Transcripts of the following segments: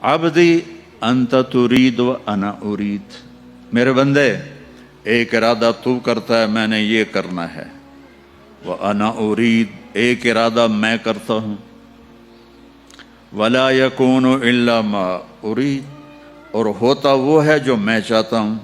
عبدی انت ترید و انا ارید، میرے بندے ایک ارادہ تو کرتا ہے میں نے یہ کرنا ہے، و انا ارید ایک ارادہ میں کرتا ہوں، ولا یکون الا ما ارید اور ہوتا وہ ہے جو میں چاہتا ہوں۔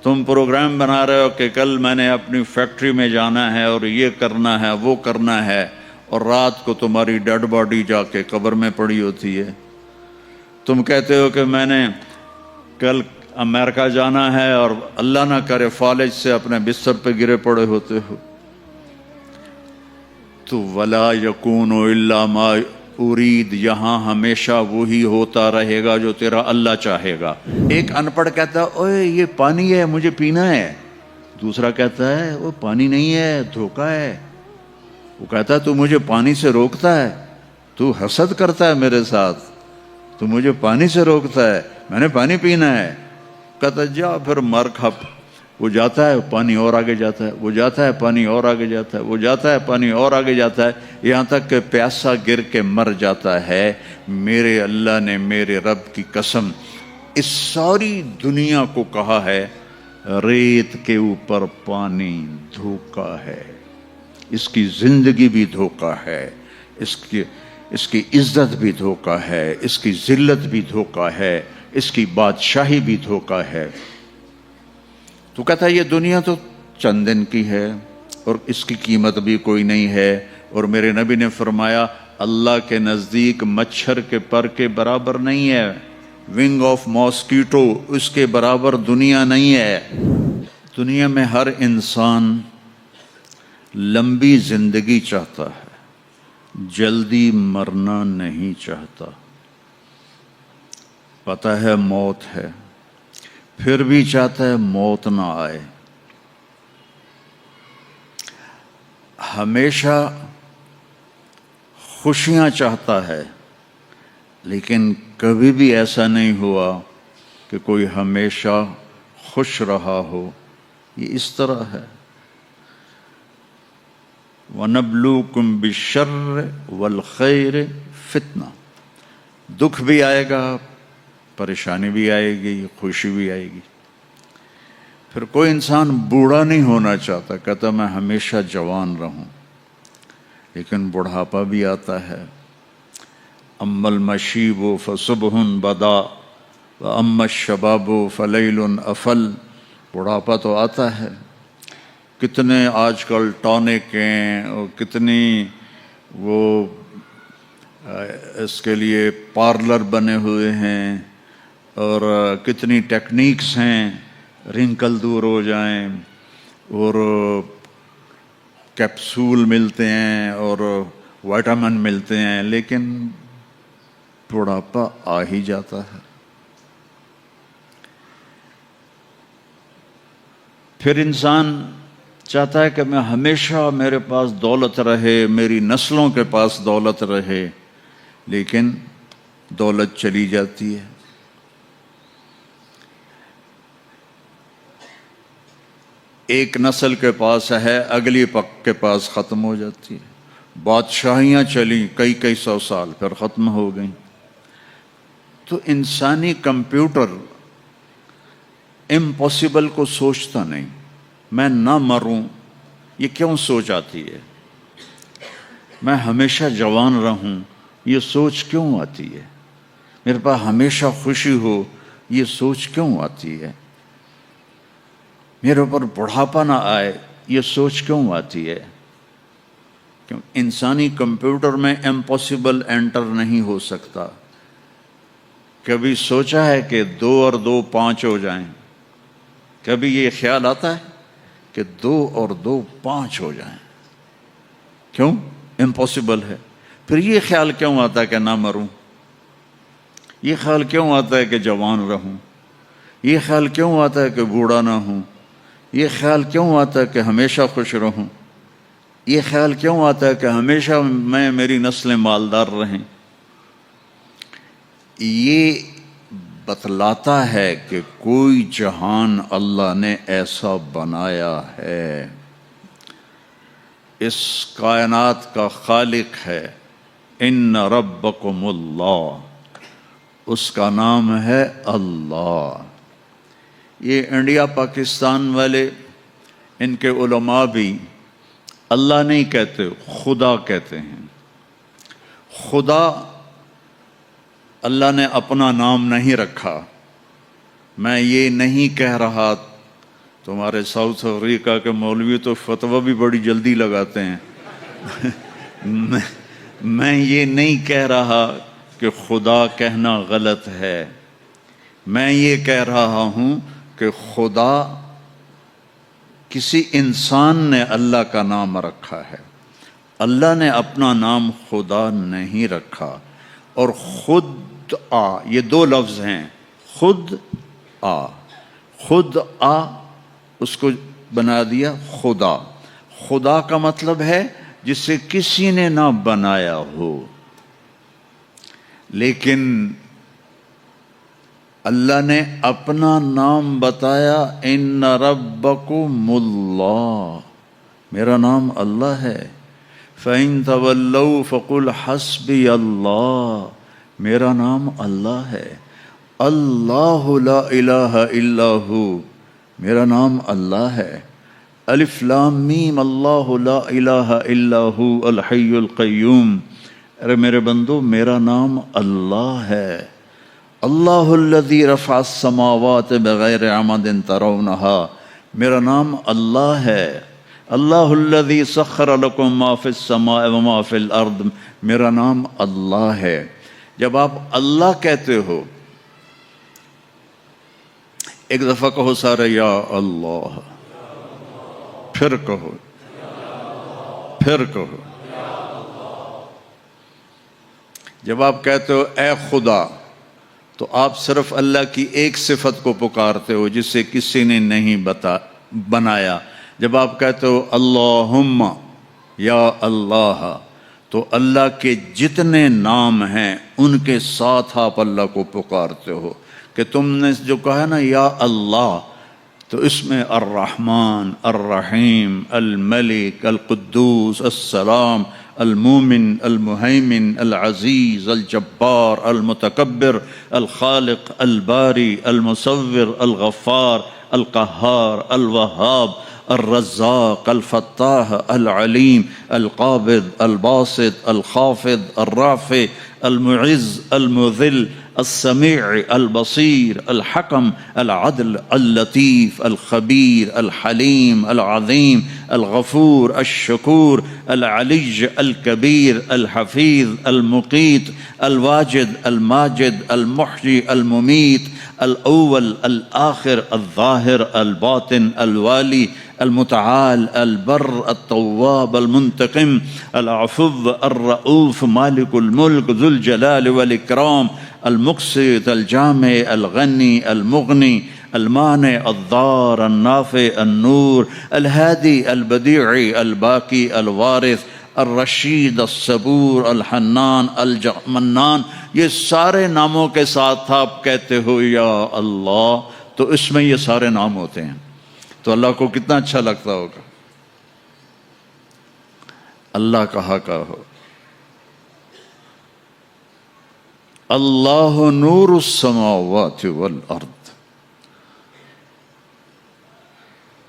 تم پروگرام بنا رہے ہو کہ کل میں نے اپنی فیکٹری میں جانا ہے اور یہ کرنا ہے وہ کرنا ہے، اور رات کو تمہاری ڈیڈ باڈی جا کے قبر میں پڑی ہوتی ہے۔ تم کہتے ہو کہ میں نے کل امریکہ جانا ہے اور اللہ نہ کرے فالج سے اپنے بستر پہ گرے پڑے ہوتے ہو۔ تو ولا یکون الا ما ارید یہاں ہمیشہ وہی ہوتا رہے گا جو تیرا اللہ چاہے گا۔ ایک ان پڑھ کہتا ہے اوے یہ پانی ہے مجھے پینا ہے، دوسرا کہتا ہے وہ پانی نہیں ہے دھوکہ ہے۔ وہ کہتا ہے تو مجھے پانی سے روکتا ہے، تو حسد کرتا ہے میرے ساتھ، تو مجھے پانی سے روکتا ہے، میں نے پانی پینا ہے۔ کہتا جا پھر مر کھپ۔ وہ جاتا ہے پانی اور آگے جاتا ہے، وہ جاتا ہے پانی اور آگے جاتا ہے، وہ جاتا ہے پانی اور آگے جاتا ہے، یہاں تک کہ پیاسا گر کے مر جاتا ہے۔ میرے اللہ نے میرے رب کی قسم اس ساری دنیا کو کہا ہے ریت کے اوپر پانی دھوکہ ہے، اس کی زندگی بھی دھوکہ ہے، اس کی عزت بھی دھوکہ ہے، اس کی ذلت بھی دھوکہ ہے، اس کی بادشاہی بھی دھوکہ ہے۔ تو کہتا ہے یہ دنیا تو چند دن کی ہے اور اس کی قیمت بھی کوئی نہیں ہے، اور میرے نبی نے فرمایا اللہ کے نزدیک مچھر کے پر کے برابر نہیں ہے، ونگ آف ماسکیٹو اس کے برابر دنیا نہیں ہے۔ دنیا میں ہر انسان لمبی زندگی چاہتا ہے، جلدی مرنا نہیں چاہتا۔ پتہ ہے موت ہے، پھر بھی چاہتا ہے موت نہ آئے۔ ہمیشہ خوشیاں چاہتا ہے، لیکن کبھی بھی ایسا نہیں ہوا کہ کوئی ہمیشہ خوش رہا ہو۔ یہ اس طرح ہے۔ وَنَبْلُوكُمْ بِالشَّرِّ وَالْخَيْرِ فِتْنَةً، دکھ بھی آئے گا، پریشانی بھی آئے گی، خوشی بھی آئے گی۔ پھر کوئی انسان بوڑھا نہیں ہونا چاہتا، کہتا میں ہمیشہ جوان رہوں، لیکن بڑھاپا بھی آتا ہے۔ اما المشیب فصبح بدا واما الشباب فلیل افل، بڑھاپا تو آتا ہے۔ کتنے آج کل ٹونک ہیں اور کتنی وہ اس کے لیے پارلر بنے ہوئے ہیں، اور کتنی ٹیکنیکس ہیں رنکل دور ہو جائیں، اور کیپسول ملتے ہیں اور وائٹامن ملتے ہیں، لیکن بڑھاپا آ ہی جاتا ہے۔ پھر انسان چاہتا ہے کہ میں ہمیشہ میرے پاس دولت رہے، میری نسلوں کے پاس دولت رہے، لیکن دولت چلی جاتی ہے۔ ایک نسل کے پاس ہے، اگلی پک کے پاس ختم ہو جاتی ہے۔ بادشاہیاں چلیں کئی سو سال، پھر ختم ہو گئیں۔ تو انسانی کمپیوٹر امپاسبل کو سوچتا نہیں، میں نہ مروں یہ کیوں سوچ آتی ہے؟ میں ہمیشہ جوان رہوں یہ سوچ کیوں آتی ہے؟ میرے پاس ہمیشہ خوشی ہو یہ سوچ کیوں آتی ہے؟ میرے اوپر بڑھاپا نہ آئے یہ سوچ کیوں آتی ہے؟ کیوں انسانی کمپیوٹر میں امپاسبل انٹر نہیں ہو سکتا۔ کبھی سوچا ہے کہ 2 اور 2 5 ہو جائیں؟ کبھی یہ خیال آتا ہے کہ 2 اور 2 5 ہو جائیں؟ کیوں؟ امپاسبل ہے۔ پھر یہ خیال کیوں آتا ہے کہ نہ مروں؟ یہ خیال کیوں آتا ہے کہ جوان رہوں؟ یہ خیال کیوں آتا ہے کہ بوڑھا نہ ہوں؟ یہ خیال کیوں آتا ہے کہ ہمیشہ خوش رہوں؟ یہ خیال کیوں آتا ہے کہ ہمیشہ میری نسلیں مالدار رہیں؟ یہ بتلاتا ہے کہ کوئی جہان اللہ نے ایسا بنایا ہے، اس کائنات کا خالق ہے۔ ان ربکم اللہ، اس کا نام ہے اللہ۔ یہ انڈیا پاکستان والے، ان کے علماء بھی اللہ نہیں کہتے، خدا کہتے ہیں۔ خدا اللہ نے اپنا نام نہیں رکھا۔ میں یہ نہیں کہہ رہا، تمہارے ساؤتھ افریقہ کے مولوی تو فتویٰ بھی بڑی جلدی لگاتے ہیں میں یہ نہیں کہہ رہا کہ خدا کہنا غلط ہے، میں یہ کہہ رہا ہوں کہ خدا کسی انسان نے اللہ کا نام رکھا ہے، اللہ نے اپنا نام خدا نہیں رکھا۔ اور خود آ، یہ دو لفظ ہیں، خود آ، خود آ، اس کو بنا دیا خدا۔ خدا کا مطلب ہے جسے کسی نے نہ بنایا ہو، لیکن اللہ نے اپنا نام بتایا، ان ربکم اللہ، میرا نام اللہ ہے۔ فَإِن تَوَلَّوْا فَقُلْ حَسْبِيَ اللَّهُ، میرا نام اللہ ہے۔ اللہ لا الہ الا ہو، میرا نام اللہ ہے۔ الف لام میم، اللہ لا الہ الا ہو الحی القیوم، ارے میرے بندو میرا نام اللہ ہے۔ اللہ الذی رفع السماوات بغیر عمد ترونہا، میرا نام اللہ ہے۔ اللہ الذی سخر لکم ما فی السماء وما فی الارض، میرا نام اللہ ہے۔ جب آپ اللہ کہتے ہو، ایک دفعہ کہو سارے یا اللہ، پھر کہو، پھر کہو۔ جب آپ کہتے ہو اے خدا، تو آپ صرف اللہ کی ایک صفت کو پکارتے ہو جسے کسی نے نہیں بنایا۔ جب آپ کہتے ہو اللہم یا اللہ، تو اللہ کے جتنے نام ہیں ان کے ساتھ آپ اللہ کو پکارتے ہو۔ کہ تم نے جو کہا نا یا اللہ، تو اس میں الرحمن، الرحیم، الملک، القدوس، السلام، المومن، المہیمن، العزیز، الجبار، المتکبر، الخالق، الباری، المصور، الغفار، القہار، الوہاب، الرزاق، الفتاح، العلیم، القابض، الباسط، الخافض، الرافع، المعز، المذل، السمیع، البصیر، الحکم، العدل، اللطیف، الخبیر، الحلیم، العظیم، الغفور، الشکور، العلی، الکبیر، الحفیظ، المقیت، الواجد، الماجد، المحیی، الممیت، الاول، الآخر، الظاہر، الباطن، الوالی، المتعال، البر، التواب، المنتقم، العفو، الرؤوف، مالک الملک، ذو الجلال والاکرام، المقسط، الجامع، الغنی، المغنی، المانع، الضار، النافع، النور، الہادی، البدیع، الباقی، الوارث، الرشید، الصبور، الحنان، المنان۔ یہ سارے ناموں کے ساتھ آپ کہتے ہو یا اللہ، تو اس میں یہ سارے نام ہوتے ہیں، تو اللہ کو کتنا اچھا لگتا ہوگا۔ اللہ کہا ہو اللہ نور السماوات والارض،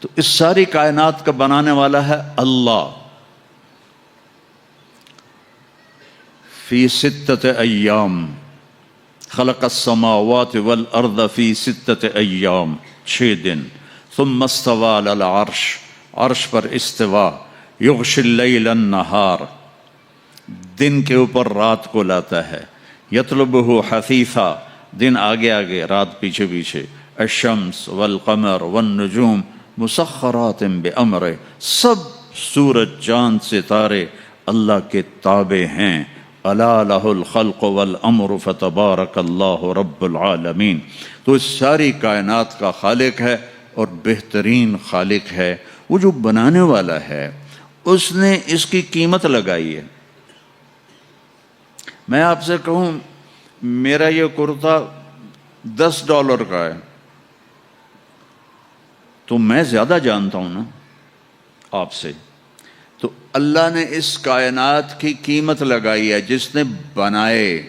تو اس ساری کائنات کا بنانے والا ہے اللہ۔ فی ستۃ ایام خلق السماوات والارض، فی ستۃ ایام، 6 دن۔ ثم استوى علی العرش، عرش پر استوا۔ یغشی اللیل النہار، دن کے اوپر رات کو لاتا ہے۔ یطلبہ حثیثا، دن آگے آگے رات پیچھے پیچھے۔ الشمس والقمر والنجوم مسخرات بامرہ، سب سورج، چاند، ستارے اللہ کے تابع ہیں۔ الا لہ الخلق والامر فتبارک اللہ رب العالمین۔ تو اس ساری کائنات کا خالق ہے اور بہترین خالق ہے۔ وہ جو بنانے والا ہے اس نے اس کی قیمت لگائی ہے۔ میں آپ سے کہوں میرا یہ کرتا $10 کا ہے، تو میں زیادہ جانتا ہوں نا آپ سے۔ تو اللہ نے اس کائنات کی قیمت لگائی ہے، جس نے بنائے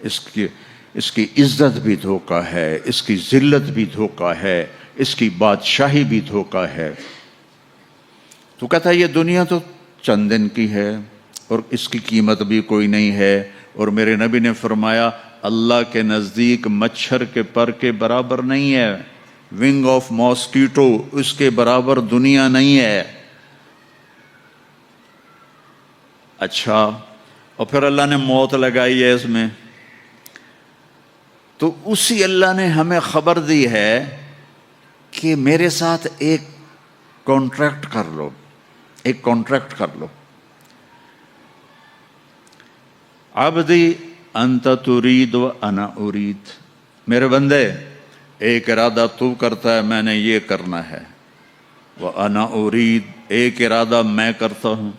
اس کی عزت بھی دھوکہ ہے، اس کی ذلت بھی دھوکہ ہے، اس کی بادشاہی بھی دھوکہ ہے۔ تو کہتا ہے یہ دنیا تو چند دن کی ہے اور اس کی قیمت بھی کوئی نہیں ہے، اور میرے نبی نے فرمایا اللہ کے نزدیک مچھر کے پر کے برابر نہیں ہے، ونگ آف ماسکیٹو اس کے برابر دنیا نہیں ہے۔ اچھا، اور پھر اللہ نے موت لگائی ہے اس میں، تو اسی اللہ نے ہمیں خبر دی ہے کہ میرے ساتھ ایک کانٹریکٹ کر لو، ایک کانٹریکٹ کر لو۔ عبدی انت ترید و انا ارید، میرے بندے ایک ارادہ تو کرتا ہے میں نے یہ کرنا ہے، وانا ارید ایک ارادہ میں کرتا ہوں،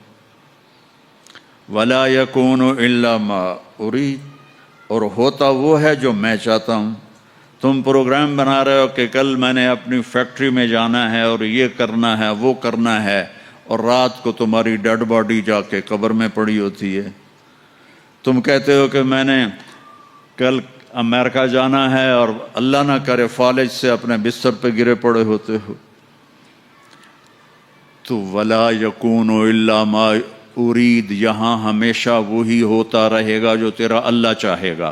ولا یکون الا ما ارید، اور ہوتا وہ ہے جو میں چاہتا ہوں۔ تم پروگرام بنا رہے ہو کہ کل میں نے اپنی فیکٹری میں جانا ہے اور یہ کرنا ہے وہ کرنا ہے، اور رات کو تمہاری ڈیڈ باڈی جا کے قبر میں پڑی ہوتی ہے۔ تم کہتے ہو کہ میں نے کل امریکہ جانا ہے اور اللہ نہ کرے فالج سے اپنے بستر پہ گرے پڑے ہوتے ہو۔ تو ولا یکون الا ما ارید، یہاں ہمیشہ وہی ہوتا رہے گا جو تیرا اللہ چاہے گا۔